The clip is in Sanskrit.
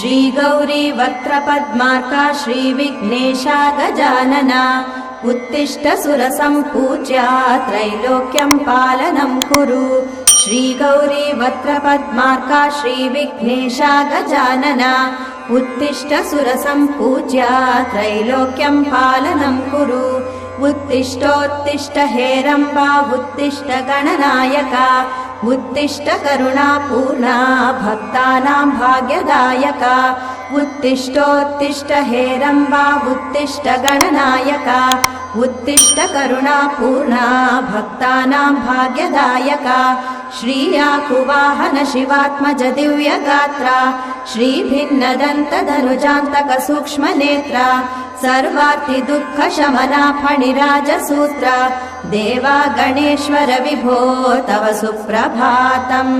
श्रीगौरी वक्त्रपद्मार्का श्रीविघ्नेशा गजानना उत्तिष्ठ सुरसम्पूज्या त्रैलोक्यं पालनं कुरु श्रीगौरी वक्त्रपद्मार्का श्रीविघ्नेशा गजानना उत्तिष्ठ सुरसम्पूज्या त्रैलोक्यं पालनं कुरु उत्तिष्ठोत्तिष्ठ हेरम्बा उत्तिष्ठ गणनायका उत्तिष्ठ करुणापूर्णा भक्तानां भाग्यदायका उत्तिष्ठोत्तिष्ठ हेरम्बा उत्तिष्ठ गणनायका उत्तिष्ठ करुणापूर्णा भक्तानां भाग्यदायका श्रीयाकुवाहन शिवात्मज दिव्यगात्रा श्रीभिन्नदन्तधनुजान्तक सूक्ष्मनेत्रा सर्वार्ति दुःखशमना फणिराजसूत्रा देवा गणेश्वर विभो तव सुप्रभातम्।